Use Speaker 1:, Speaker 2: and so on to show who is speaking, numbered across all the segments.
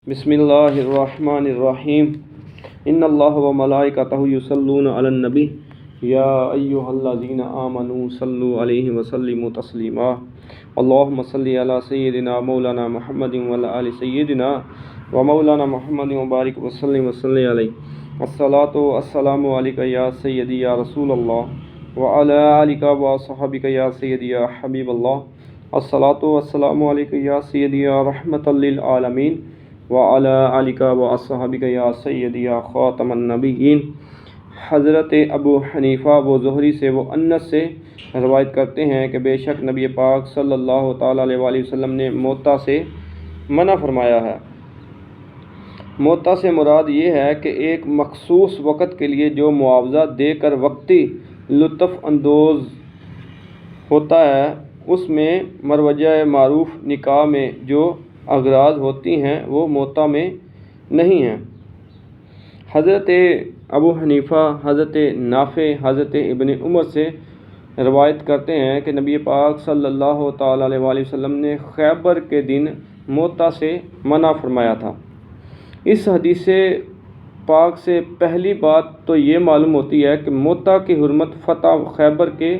Speaker 1: بسم اللہ الرحمن الرحیم ان اللہ و ملائکتہ یصلون علی النبی یا ایہا الذین آمنوا صلوا علیہ وسلموا تسلیما اللہم صلی علی سیدنا مولانا محمد وعلی آل سیدنا و مولانا محمد وبارک وسلم وصلی علیہ الصلاۃ والسلام علیک یا سیدی یا رسول اللہ وعلی آلک و صحابک یا سیدی یا حبیب اللہ الصلاۃ والسلام علیک یا سیدی یا رحمۃ للعالمین وعلی آلک و اصحابک یا سیدی یا خاتم النبیین۔ حضرت ابو حنیفہ و زہری سے و انس سے روایت کرتے ہیں کہ بے شک نبی پاک صلی اللہ تعالیٰ علیہ وآلہ وسلم نے موتا سے منع فرمایا ہے۔ موتا سے مراد یہ ہے کہ ایک مخصوص وقت کے لیے جو معاوضہ دے کر وقتی لطف اندوز ہوتا ہے، اس میں مروجہ معروف نکاح میں جو اغراض ہوتی ہیں وہ موتا میں نہیں ہیں۔ حضرت ابو حنیفہ، حضرت نافع، حضرت ابن عمر سے روایت کرتے ہیں کہ نبی پاک صلی اللہ تعالیٰ علیہ وآلہ وسلم نے خیبر کے دن موتا سے منع فرمایا تھا۔ اس حدیث پاک سے پہلی بات تو یہ معلوم ہوتی ہے کہ موتا کی حرمت فتح خیبر کے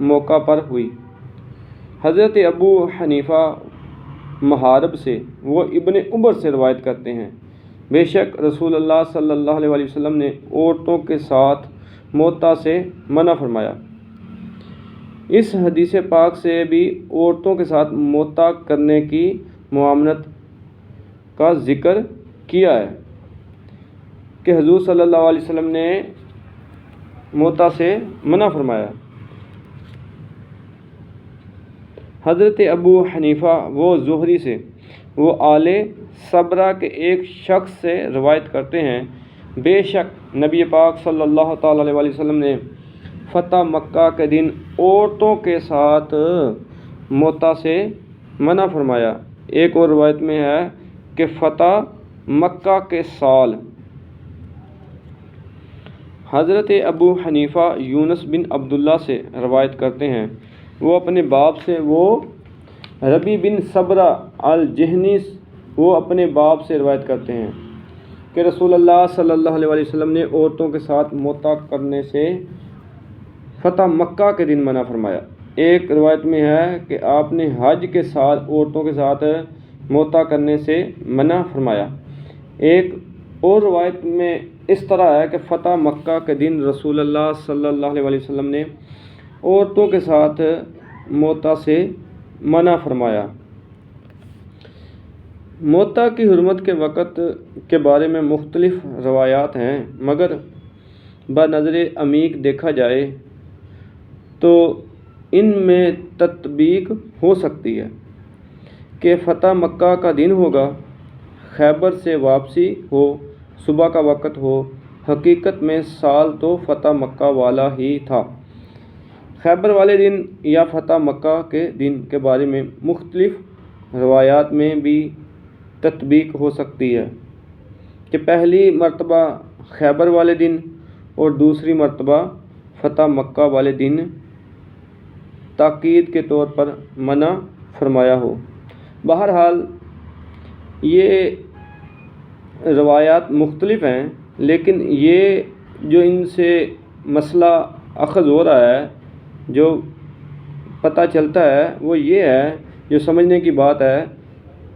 Speaker 1: موقع پر ہوئی۔ حضرت ابو حنیفہ محارب سے وہ ابن عمر سے روایت کرتے ہیں، بے شک رسول اللہ صلی اللہ علیہ وآلہ وسلم نے عورتوں کے ساتھ موتا سے منع فرمایا۔ اس حدیث پاک سے بھی عورتوں کے ساتھ موتا کرنے کی ممانعت کا ذکر کیا ہے کہ حضور صلی اللہ علیہ وسلم نے موتا سے منع فرمایا۔ حضرت ابو حنیفہ وہ زہری سے وہ آل صبرہ کے ایک شخص سے روایت کرتے ہیں، بے شک نبی پاک صلی اللہ تعالیٰ علیہ وآلہ وسلم نے فتح مکہ کے دن عورتوں کے ساتھ موتا سے منع فرمایا۔ ایک اور روایت میں ہے کہ فتح مکہ کے سال۔ حضرت ابو حنیفہ یونس بن عبداللہ سے روایت کرتے ہیں، وہ اپنے باپ سے وہ ربی بن صبرہ الجہنی وہ اپنے باپ سے روایت کرتے ہیں کہ رسول اللہ صلی اللہ علیہ وآلہ وسلم نے عورتوں کے ساتھ موتا کرنے سے فتح مکہ کے دن منع فرمایا۔ ایک روایت میں ہے کہ آپ نے حج کے ساتھ عورتوں کے ساتھ موتا کرنے سے منع فرمایا۔ ایک اور روایت میں اس طرح ہے کہ فتح مکہ کے دن رسول اللہ صلی اللہ علیہ وآلہ وسلم نے عورتوں کے ساتھ موتا سے منع فرمایا۔ موتا کی حرمت کے وقت کے بارے میں مختلف روایات ہیں، مگر بنظر عمیق دیکھا جائے تو ان میں تطبیق ہو سکتی ہے کہ فتح مکہ کا دن ہوگا، خیبر سے واپسی ہو، صبح کا وقت ہو۔ حقیقت میں سال تو فتح مکہ والا ہی تھا۔ خیبر والے دن یا فتح مکہ کے دن کے بارے میں مختلف روایات میں بھی تطبیق ہو سکتی ہے کہ پہلی مرتبہ خیبر والے دن اور دوسری مرتبہ فتح مکہ والے دن تاکید کے طور پر منع فرمایا ہو۔ بہرحال یہ روایات مختلف ہیں، لیکن یہ جو ان سے مسئلہ اخذ ہو رہا ہے، جو پتہ چلتا ہے وہ یہ ہے، جو سمجھنے کی بات ہے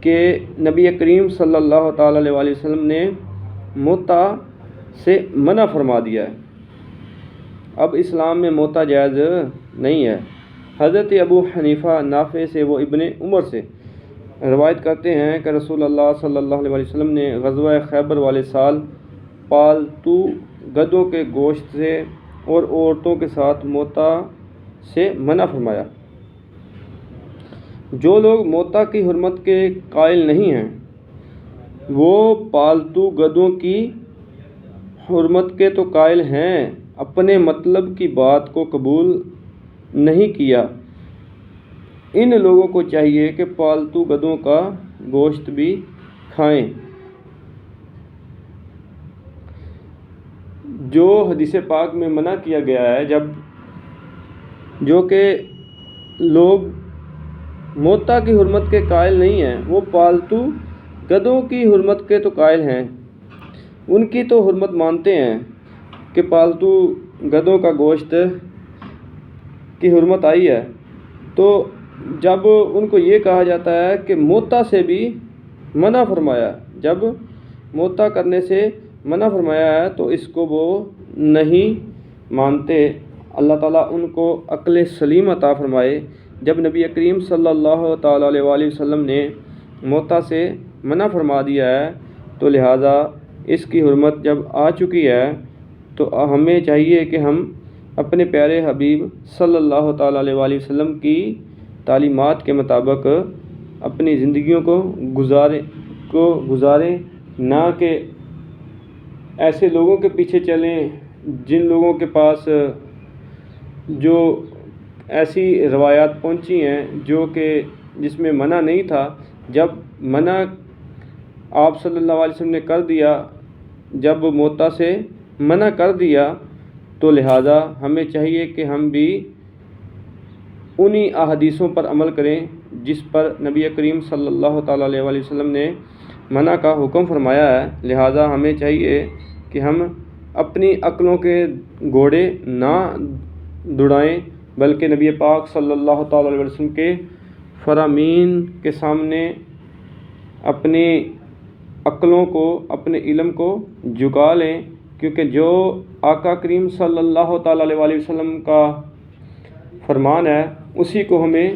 Speaker 1: کہ نبی کریم صلی اللہ تعالیٰ علیہ وآلہ وسلم نے موتا سے منع فرما دیا ہے۔ اب اسلام میں موتا جائز نہیں ہے۔ حضرت ابو حنیفہ نافع سے وہ ابن عمر سے روایت کرتے ہیں کہ رسول اللہ صلی اللہ علیہ وآلہ وسلم نے غزوہ خیبر والے سال پالتو گدھوں کے گوشت سے اور عورتوں کے ساتھ موتا سے منع فرمایا۔ جو لوگ موتا کی حرمت کے قائل نہیں ہیں، وہ پالتو گدھوں کی حرمت کے تو قائل ہیں، اپنے مطلب کی بات کو قبول نہیں کیا۔ ان لوگوں کو چاہیے کہ پالتو گدھوں کا گوشت بھی کھائیں۔ جو حدیث پاک میں منع کیا گیا ہے، جو کہ لوگ موتا کی حرمت کے قائل نہیں ہیں، وہ پالتو گدھوں کی حرمت کے تو قائل ہیں، ان کی تو حرمت مانتے ہیں کہ پالتو گدھوں کا گوشت کی حرمت آئی ہے، تو جب ان کو یہ کہا جاتا ہے کہ موتا سے بھی منع فرمایا، جب موتا کرنے سے منع فرمایا ہے تو اس کو وہ نہیں مانتے۔ اللہ تعالیٰ ان کو عقل سلیم عطا فرمائے۔ جب نبی کریم صلی اللہ تعالیٰ علیہ وآلہ وسلم نے موتا سے منع فرما دیا ہے تو لہٰذا اس کی حرمت جب آ چکی ہے تو ہمیں چاہیے کہ ہم اپنے پیارے حبیب صلی اللہ تعالیٰ علیہ وآلہ وسلم کی تعلیمات کے مطابق اپنی زندگیوں کو گزاریں، نہ کہ ایسے لوگوں کے پیچھے چلیں جن لوگوں کے پاس جو ایسی روایات پہنچی ہیں جو کہ جس میں منع نہیں تھا۔ جب منع آپ صلی اللہ علیہ وسلم نے کر دیا، جب موتا سے منع کر دیا تو لہٰذا ہمیں چاہیے کہ ہم بھی انہی احادیثوں پر عمل کریں جس پر نبی کریم صلی اللہ تعالیٰ علیہ وآلہ وسلم نے منع کا حکم فرمایا ہے۔ لہٰذا ہمیں چاہیے کہ ہم اپنی عقلوں کے گھوڑے نہ دوڑائیں، بلکہ نبی پاک صلی اللہ تعالیٰ علیہ وسلم کے فرامین کے سامنے اپنی عقلوں کو، اپنے علم کو جھکا لیں، کیونکہ جو آقا کریم صلی اللہ تعالیٰ علیہ وآلہ وسلم کا فرمان ہے اسی کو ہمیں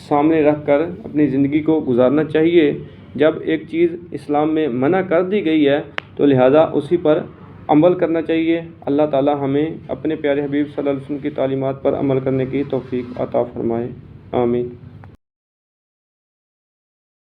Speaker 1: سامنے رکھ کر اپنی زندگی کو گزارنا چاہیے۔ جب ایک چیز اسلام میں منع کر دی گئی ہے تو لہٰذا اسی پر عمل کرنا چاہیے۔ اللہ تعالیٰ ہمیں اپنے پیارے حبیب صلی اللہ علیہ وسلم کی تعلیمات پر عمل کرنے کی توفیق عطا فرمائے، آمین۔